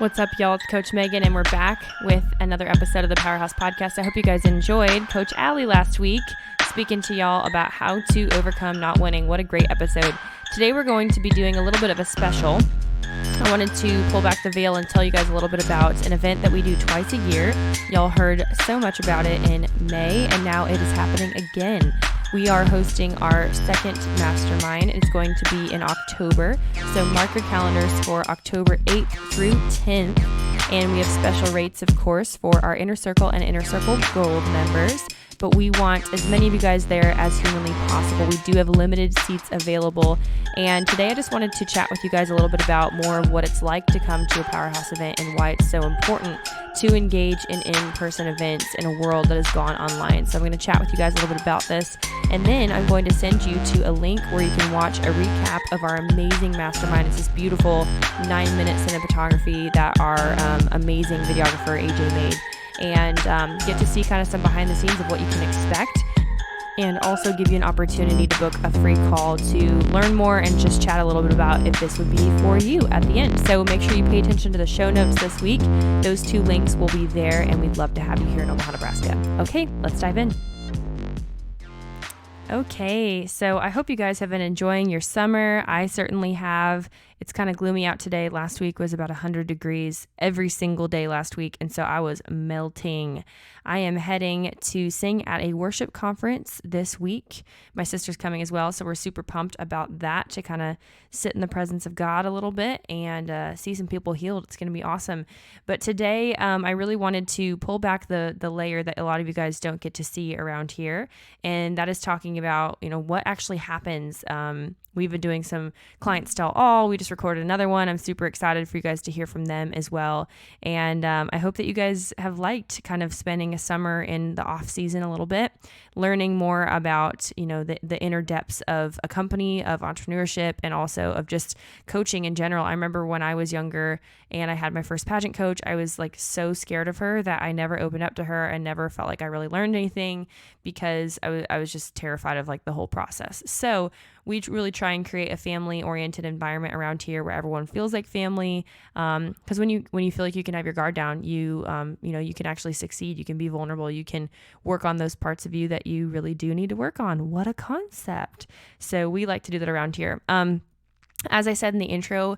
What's up, y'all? It's Coach Megan, and we're back with another episode of the Powerhouse Podcast. I hope you guys enjoyed Coach Allie last week speaking to y'all about how to overcome not winning. What a great episode. Today we're going to be doing a little bit of a special. I wanted to pull back the veil and tell you guys a little bit about an event that we do twice a year. Y'all heard so much about it in May, and now it is happening again. We are hosting our second Mastermind. It's going to be in October, so mark your calendars for October 8th through 10th. And we have special rates, of course, for our Inner Circle and Inner Circle Gold members. But we want as many of you guys there as humanly possible. We do have limited seats available. And today I just wanted to chat with you guys a little bit about more of what it's like to come to a Powerhouse event and why it's so important to engage in in-person events in a world that has gone online. So I'm going to chat with you guys a little bit about this. And then I'm going to send you to a link where you can watch a recap of our amazing Mastermind. It's this beautiful 9-minute cinematography that our amazing videographer AJ made. And get to see kind of some behind the scenes of what you can expect, and also give you an opportunity to book a free call to learn more and just chat a little bit about if this would be for you at the end. So make sure you pay attention to the show notes this week. Those 2 links will be there, and we'd love to have you here in Omaha, Nebraska. Okay, let's dive in. Okay, so I hope you guys have been enjoying your summer. I certainly have. It's kind of gloomy out today. Last week was about 100 degrees every single day last week, and so I was melting. I am heading to sing at a worship conference this week. My sister's coming as well, so we're super pumped about that, to kind of sit in the presence of God a little bit and see some people healed. It's going to be awesome. But today, I really wanted to pull back the layer that a lot of you guys don't get to see around here, and that is talking about, what actually happens. We've been doing some clients tell all. We just recorded another one. I'm super excited for you guys to hear from them as well. And I hope that you guys have liked kind of spending a summer in the off season a little bit, learning more about, the inner depths of a company, of entrepreneurship, and also of just coaching in general. I remember when I was younger and I had my first pageant coach, I was like so scared of her that I never opened up to her and never felt like I really learned anything, because I was just terrified of like the whole process. So we really try and create a family-oriented environment around here where everyone feels like family. Because when you feel like you can have your guard down, you can actually succeed. You can be vulnerable. You can work on those parts of you that you really do need to work on. What a concept! So we like to do that around here. As I said in the intro,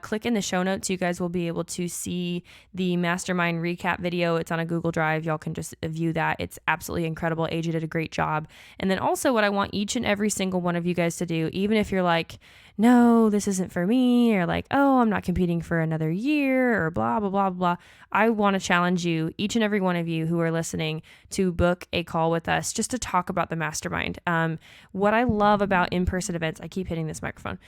click in the show notes. You guys will be able to see the Mastermind recap video. It's on a Google Drive. Y'all can just view that. It's absolutely incredible. AJ did a great job. And then also what I want each and every single one of you guys to do, even if you're like, no, this isn't for me, or like, oh, I'm not competing for another year, or blah, blah, blah, blah. I want to challenge you, each and every one of you who are listening, to book a call with us just to talk about the Mastermind. What I love about in-person events, I keep hitting this microphone.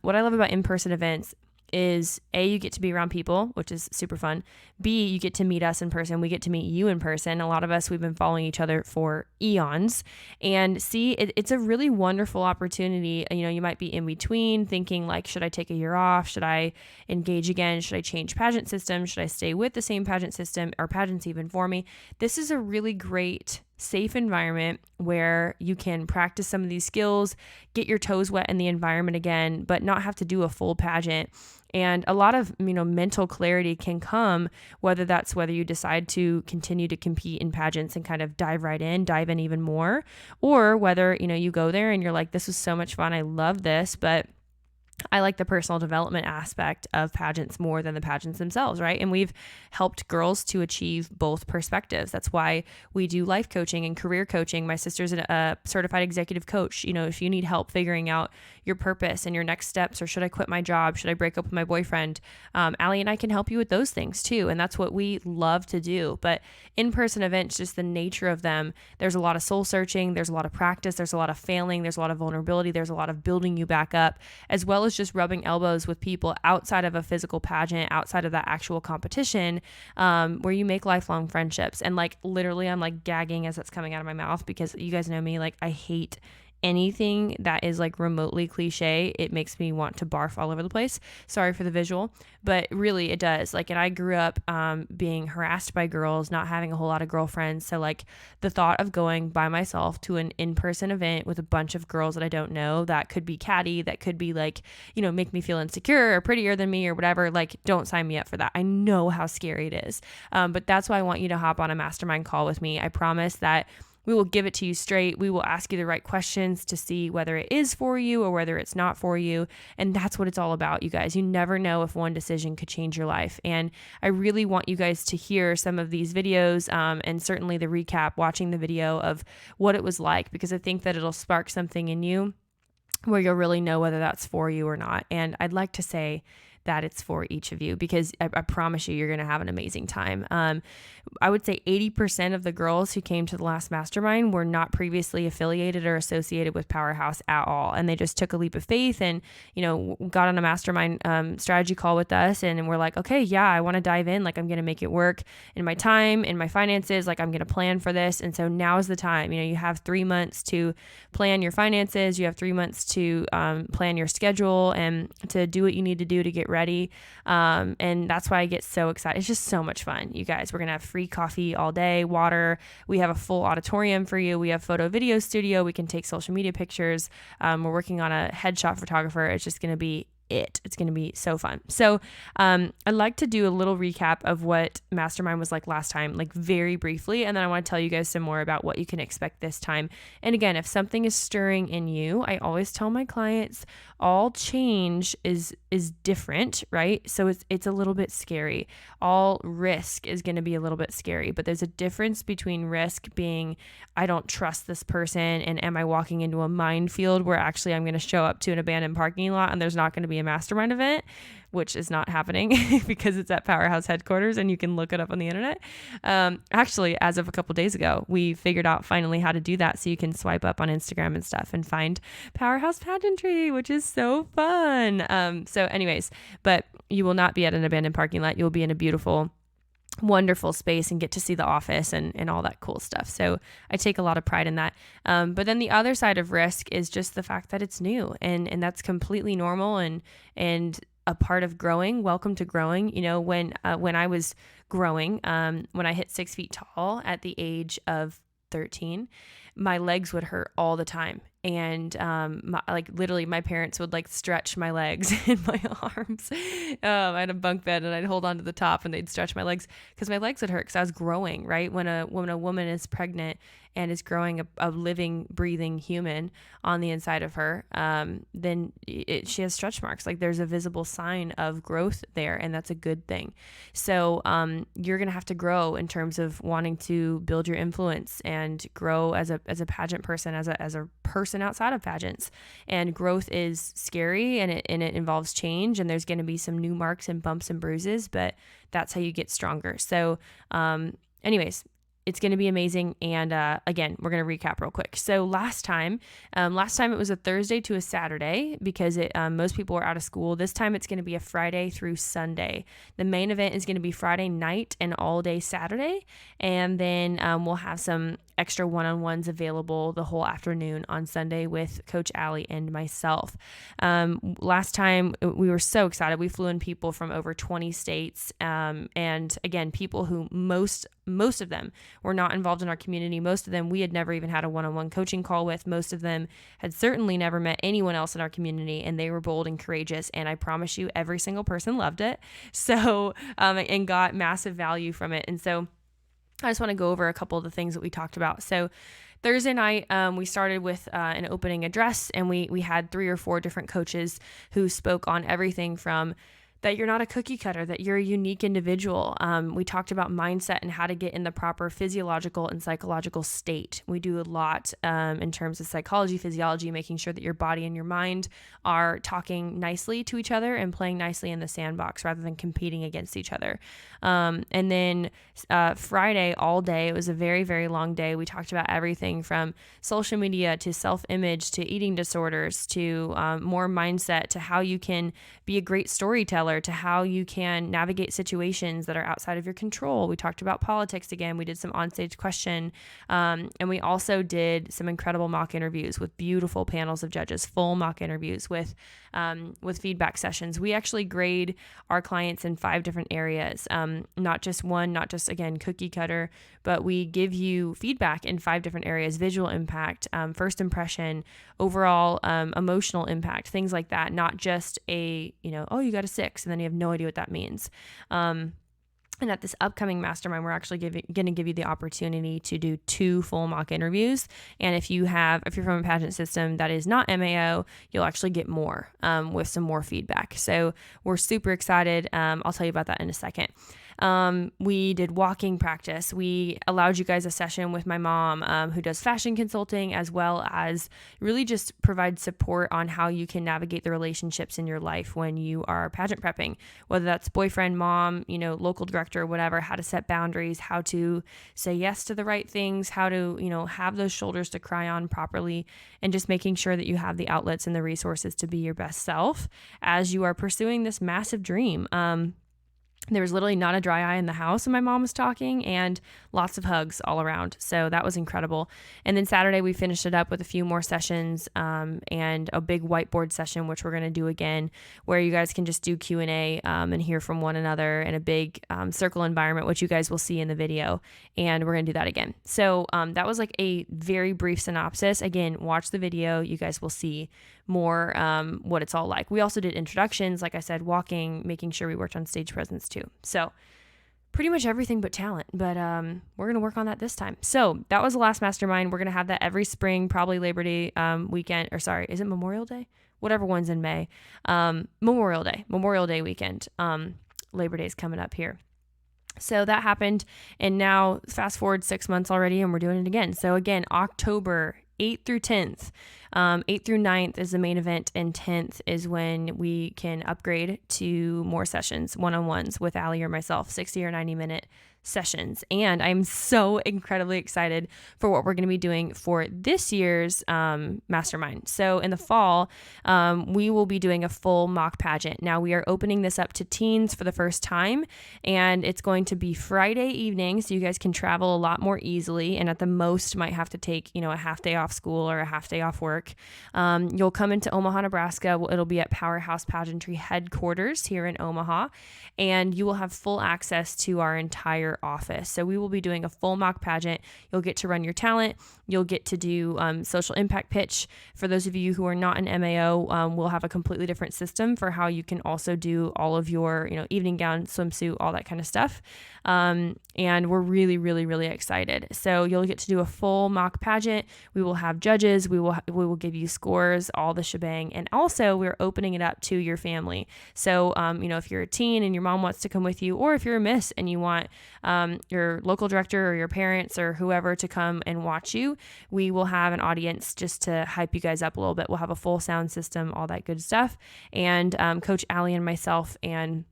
What I love about in-person events is A, you get to be around people, which is super fun. B, you get to meet us in person. We get to meet you in person. A lot of us, we've been following each other for eons. And C, it's a really wonderful opportunity. You might be in between thinking like, should I take a year off? Should I engage again? Should I change pageant system? Should I stay with the same pageant system? Are pageants even for me? This is a really great safe environment where you can practice some of these skills, get your toes wet in the environment again, but not have to do a full pageant. And a lot of, mental clarity can come, whether you decide to continue to compete in pageants and kind of dive in even more, or whether, you go there and you're like, this was so much fun. I love this, but I like the personal development aspect of pageants more than the pageants themselves, right? And we've helped girls to achieve both perspectives. That's why we do life coaching and career coaching. My sister's a certified executive coach. If you need help figuring out your purpose and your next steps, or should I quit my job? Should I break up with my boyfriend? Allie and I can help you with those things too. And that's what we love to do. But in-person events, just the nature of them, there's a lot of soul searching. There's a lot of practice. There's a lot of failing. There's a lot of vulnerability. There's a lot of building you back up, as well as just rubbing elbows with people outside of a physical pageant, outside of that actual competition, where you make lifelong friendships. And like literally I'm like gagging as that's coming out of my mouth, because you guys know me, like I hate anything that is like remotely cliche, it makes me want to barf all over the place. Sorry for the visual, but really it does. Like, and I grew up being harassed by girls, not having a whole lot of girlfriends. So like the thought of going by myself to an in-person event with a bunch of girls that I don't know, that could be catty, that could be like, make me feel insecure or prettier than me or whatever. Like, don't sign me up for that. I know how scary it is. But that's why I want you to hop on a mastermind call with me. I promise that we will give it to you straight. We will ask you the right questions to see whether it is for you or whether it's not for you. And that's what it's all about, you guys. You never know if one decision could change your life. And I really want you guys to hear some of these videos and certainly the recap, watching the video of what it was like, because I think that it'll spark something in you where you'll really know whether that's for you or not. And I'd like to say that it's for each of you, because I promise you're going to have an amazing time. I would say 80% of the girls who came to the last mastermind were not previously affiliated or associated with Powerhouse at all. And they just took a leap of faith and, got on a mastermind strategy call with us. And we're like, okay, yeah, I want to dive in. Like, I'm going to make it work in my time, in my finances. Like, I'm going to plan for this. And so now is the time. You have 3 months to plan your finances. You have 3 months to plan your schedule and to do what you need to do to get ready. And that's why I get so excited. It's just so much fun, you guys. We're going to have free coffee all day, water. We have a full auditorium for you. We have photo video studio. We can take social media pictures. We're working on a headshot photographer. It's just going to be it's going to be so fun. So I'd like to do a little recap of what Mastermind was like last time, like very briefly, and then I want to tell you guys some more about what you can expect this time. And again, if something is stirring in you, I always tell my clients all change is different, right? So it's a little bit scary. All risk is going to be a little bit scary, but there's a difference between risk being, I don't trust this person, and am I walking into a minefield where actually I'm going to show up to an abandoned parking lot and there's not going to be a mastermind event, which is not happening because it's at Powerhouse headquarters and you can look it up on the internet. Actually, as of a couple days ago, we figured out finally how to do that. So you can swipe up on Instagram and stuff and find Powerhouse Pageantry, which is so fun. So anyways, but you will not be at an abandoned parking lot. You'll be in a beautiful, wonderful space and get to see the office and all that cool stuff. So I take a lot of pride in that. But then the other side of risk is just the fact that it's new and that's completely normal and a part of growing. Welcome to growing. When I was growing, when I hit 6 feet tall at the age of 13, my legs would hurt all the time. And literally my parents would like stretch my legs and my arms. I had a bunk bed and I'd hold on to the top and they'd stretch my legs because my legs would hurt because I was growing, right? When a woman is pregnant and is growing a living, breathing human on the inside of her, then she has stretch marks. Like, there's a visible sign of growth there, and that's a good thing. So you're going to have to grow in terms of wanting to build your influence and grow as a pageant person, as a person outside of pageants. And growth is scary and it involves change, and there's going to be some new marks and bumps and bruises, but that's how you get stronger. So anyways, it's going to be amazing. And again, we're going to recap real quick. So last time it was a Thursday to a Saturday because most people were out of school. This time it's going to be a Friday through Sunday. The main event is going to be Friday night and all day Saturday. And then we'll have some extra one-on-ones available the whole afternoon on Sunday with Coach Allie and myself. Last time we were so excited. We flew in people from over 20 states. And again, people who most of them were not involved in our community. Most of them we had never even had a one-on-one coaching call with. Most of them had certainly never met anyone else in our community, and they were bold and courageous. And I promise you, every single person loved it. So, and got massive value from it. And so I just want to go over a couple of the things that we talked about. So Thursday night, we started with an opening address, and we had 3 or 4 different coaches who spoke on everything from that you're not a cookie cutter, that you're a unique individual. We talked about mindset and how to get in the proper physiological and psychological state. We do a lot in terms of psychology, physiology, making sure that your body and your mind are talking nicely to each other and playing nicely in the sandbox rather than competing against each other. And then Friday all day, it was a very, very long day. We talked about everything from social media to self-image to eating disorders to more mindset to how you can be a great storyteller storyteller to how you can navigate situations that are outside of your control. We talked about politics again. We did some onstage question. And we also did some incredible mock interviews with beautiful panels of judges, full mock interviews with feedback sessions. We actually grade our clients in 5 different areas, not just one, not just, again, cookie cutter, but we give you feedback in 5 different areas: visual impact, first impression, overall emotional impact, things like that. Not just oh, you got a 6, and then you have no idea what that means. And at this upcoming mastermind, we're actually going to give you the opportunity to do 2 full mock interviews. And if you're from a pageant system that is not MAO, you'll actually get more with some more feedback. So we're super excited. I'll tell you about that in a second. We did walking practice. We allowed you guys a session with my mom, who does fashion consulting, as well as really just provide support on how you can navigate the relationships in your life when you are pageant prepping, whether that's boyfriend, mom, local director, whatever, how to set boundaries, how to say yes to the right things, how to, have those shoulders to cry on properly, and just making sure that you have the outlets and the resources to be your best self as you are pursuing this massive dream. There was literally not a dry eye in the house when my mom was talking, and lots of hugs all around. So that was incredible. And then Saturday, we finished it up with a few more sessions and a big whiteboard session, which we're going to do again, where you guys can just do Q&A and hear from one another in a big circle environment, which you guys will see in the video. And we're going to do that again. So that was like a very brief synopsis. Again, watch the video. You guys will see more what it's all like. We also did introductions, like I said, walking, making sure we worked on stage presence too. So pretty much everything but talent, but we're going to work on that this time. So that was the last mastermind. We're going to have that every spring, probably Labor Day weekend, or sorry, is it Memorial Day? Whatever one's in May. Memorial Day weekend. Labor Day's coming up here. So that happened, and now fast forward 6 months already, and we're doing it again. So again, October 8th through 10th. 8th through 9th is the main event, and 10th is when we can upgrade to more sessions, one-on-ones with Allie or myself, 60 or 90-minute sessions. And I'm so incredibly excited for what we're going to be doing for this year's mastermind. So in the fall, we will be doing a full mock pageant. Now we are opening this up to teens for the first time, and it's going to be Friday evening, so you guys can travel a lot more easily, and at the most might have to take, a half day off school or a half day off work. You'll come into Omaha, Nebraska. It'll be at Powerhouse Pageantry headquarters here in Omaha, and you will have full access to our entire office. So we will be doing a full mock pageant. You'll get to run your talent. You'll get to do social impact pitch. For those of you who are not an MAO, we'll have a completely different system for how you can also do all of your, evening gown, swimsuit, all that kind of stuff. And we're really, really, really excited. So you'll get to do a full mock pageant. We will have judges. We will give you scores, all the shebang. And also we're opening it up to your family. So, if you're a teen and your mom wants to come with you, or if you're a miss and you want your local director or your parents or whoever to come and watch you, we will have an audience just to hype you guys up a little bit. We'll have a full sound system, all that good stuff. And Coach Allie and myself and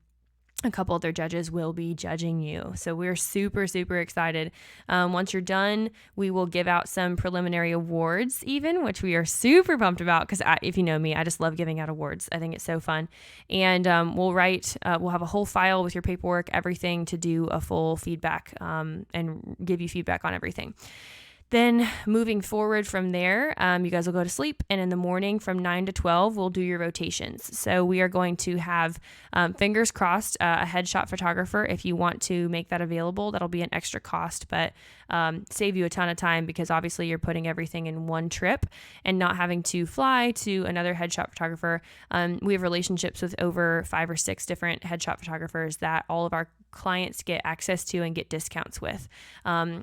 a couple other judges will be judging you. So we're super, super excited. Once you're done, we will give out some preliminary awards even, which we are super pumped about because if you know me, I just love giving out awards. I think it's so fun. And we'll have a whole file with your paperwork, everything to do a full feedback and give you feedback on everything. Then moving forward from there, you guys will go to sleep, and in the morning from 9 to 12, we'll do your rotations. So we are going to have, fingers crossed, a headshot photographer. If you want to make that available, that'll be an extra cost, but save you a ton of time because obviously you're putting everything in one trip and not having to fly to another headshot photographer. We have relationships with over 5 or 6 different headshot photographers that all of our clients get access to and get discounts with.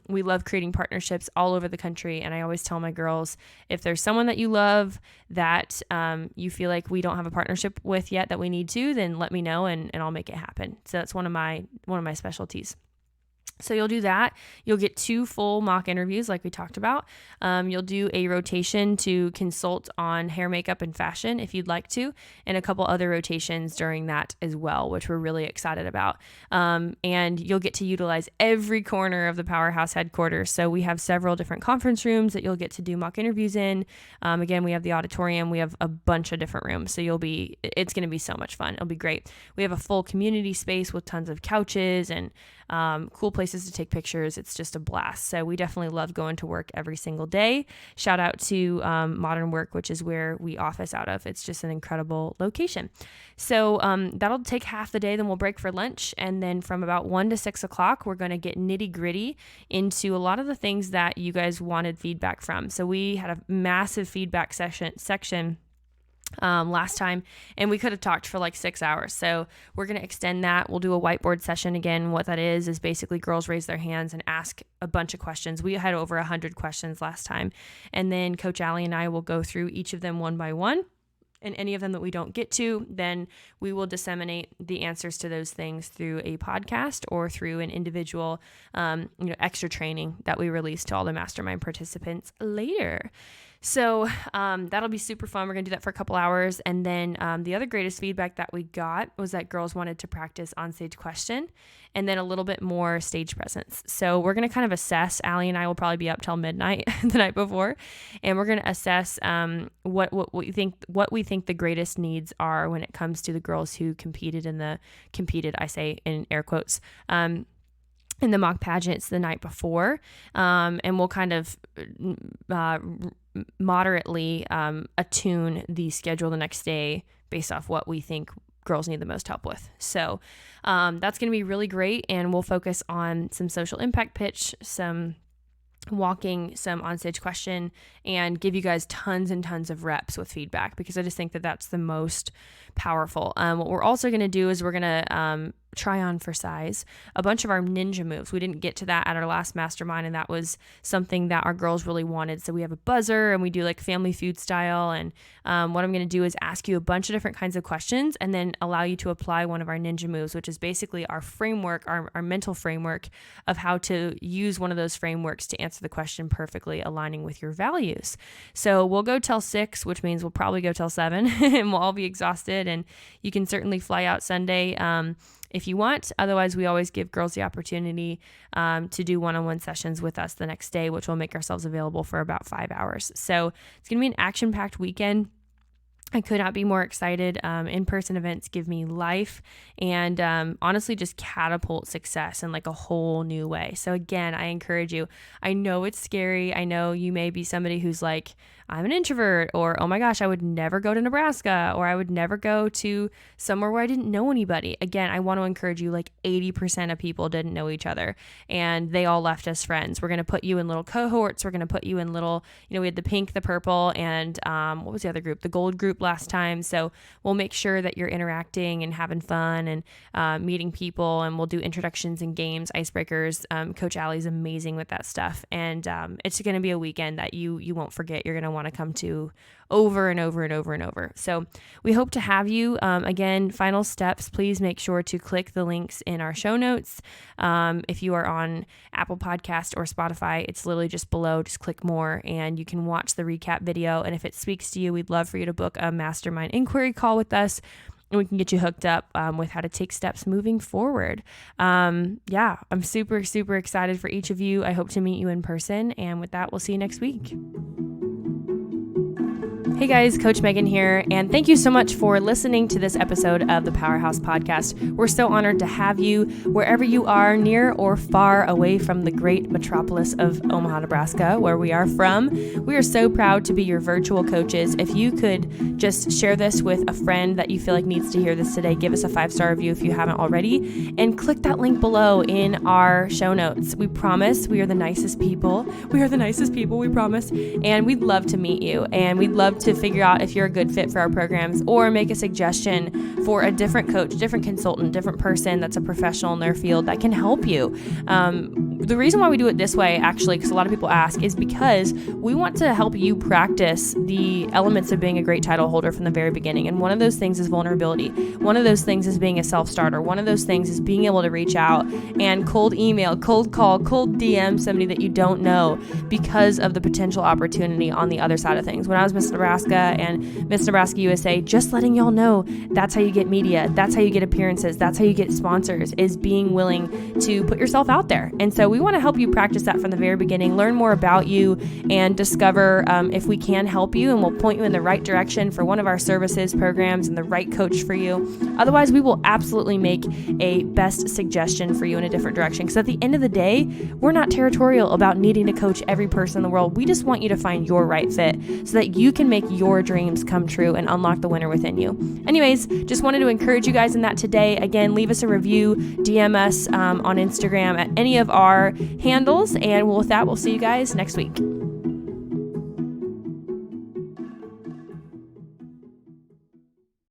We love creating partnerships all over the country. And I always tell my girls, if there's someone that you love that you feel like we don't have a partnership with yet that we need to, then let me know and I'll make it happen. So that's one of my specialties. So you'll do that. You'll get 2 full mock interviews like we talked about. You'll do a rotation to consult on hair, makeup, and fashion if you'd like to, and a couple other rotations during that as well, which we're really excited about. And you'll get to utilize every corner of the Powerhouse headquarters. So we have several different conference rooms that you'll get to do mock interviews in. Again, we have the auditorium. We have a bunch of different rooms. So it's going to be so much fun. It'll be great. We have a full community space with tons of couches and cool places to take pictures. It's just a blast. So we definitely love going to work every single day. Shout out to Modern Work, which is where we office out of. It's just an incredible location. So that'll take half the day. Then we'll break for lunch. And then from about 1 to 6 o'clock, we're going to get nitty gritty into a lot of the things that you guys wanted feedback from. So we had a massive feedback section last time, and we could have talked for like 6 hours. So we're going to extend that. We'll do a whiteboard session again. What that is basically girls raise their hands and ask a bunch of questions. We had over 100 questions last time. And then Coach Allie and I will go through each of them one by one. And any of them that we don't get to, then we will disseminate the answers to those things through a podcast or through an individual, extra training that we release to all the Mastermind participants later. So that'll be super fun. We're going to do that for a couple hours. And then the other greatest feedback that we got was that girls wanted to practice on-stage question and then a little bit more stage presence. So we're going to kind of assess. Allie and I will probably be up till midnight the night before, and we're going to assess what we think the greatest needs are when it comes to the girls who competed, I say in air quotes, in the mock pageants the night before. And we'll kind of moderately attune the schedule the next day based off what we think girls need the most help with. So that's going to be really great. And we'll focus on some social impact pitch, some walking, some onstage question, and give you guys tons and tons of reps with feedback, because I just think that that's the most powerful. What we're also going to do is we're going to try on for size a bunch of our ninja moves. We didn't get to that at our last mastermind, and that was something that our girls really wanted. So we have a buzzer, and we do like family food style. And what I'm going to do is ask you a bunch of different kinds of questions and then allow you to apply one of our ninja moves, which is basically our framework, our mental framework of how to use one of those frameworks to answer the question perfectly, aligning with your values. So we'll go till 6, which means we'll probably go till 7 and we'll all be exhausted. And you can certainly fly out Sunday if you want. Otherwise, we always give girls the opportunity to do one-on-one sessions with us the next day, which will make ourselves available for about 5 hours. So it's going to be an action-packed weekend. I could not be more excited. In-person events give me life and honestly just catapult success in like a whole new way. So again, I encourage you. I know it's scary. I know you may be somebody who's like, I'm an introvert, or, oh my gosh, I would never go to Nebraska, or I would never go to somewhere where I didn't know anybody. Again, I want to encourage you, like 80% of people didn't know each other and they all left as friends. We're going to put you in little cohorts. We're going to put you in little, we had the pink, the purple, and what was the other group? The gold group last time. So we'll make sure that you're interacting and having fun and meeting people, and we'll do introductions and games, icebreakers. Coach Allie's amazing with that stuff. And it's going to be a weekend that you won't forget. You're going to want to come to over and over and over and over. So we hope to have you. Again, final steps, please make sure to click the links in our show notes. If you are on Apple Podcast or Spotify, it's literally just below. Just click more and you can watch the recap video. And if it speaks to you, we'd love for you to book a mastermind inquiry call with us, and we can get you hooked up with how to take steps moving forward. I'm super, super excited for each of you. I hope to meet you in person. And with that, we'll see you next week. Hey guys, Coach Megan here, and thank you so much for listening to this episode of the Powerhouse Podcast. We're so honored to have you wherever you are, near or far away from the great metropolis of Omaha, Nebraska, where we are from. We are so proud to be your virtual coaches. If you could just share this with a friend that you feel like needs to hear this today, give us a 5-star review if you haven't already, and click that link below in our show notes. We promise we are the nicest people. We are the nicest people, we promise, and we'd love to meet you, and we'd love to figure out if you're a good fit for our programs, or make a suggestion for a different coach, different consultant, different person that's a professional in their field that can help you. The reason why we do it this way, actually, because a lot of people ask, is because we want to help you practice the elements of being a great title holder from the very beginning. And one of those things is vulnerability. One of those things is being a self-starter. One of those things is being able to reach out and cold email, cold call, cold DM somebody that you don't know because of the potential opportunity on the other side of things. When I was Miss Nebraska and Miss Nebraska USA, just letting y'all know, that's how you get media. That's how you get appearances. That's how you get sponsors, is being willing to put yourself out there. And so we want to help you practice that from the very beginning, learn more about you, and discover if we can help you, and we'll point you in the right direction for one of our services, programs, and the right coach for you. Otherwise, we will absolutely make a best suggestion for you in a different direction, because at the end of the day, we're not territorial about needing to coach every person in the world. We just want you to find your right fit so that you can make your dreams come true and unlock the winner within you. Anyways, just wanted to encourage you guys in that today. Again, leave us a review, DM us on Instagram at any of our handles, and with that, we'll see you guys next week.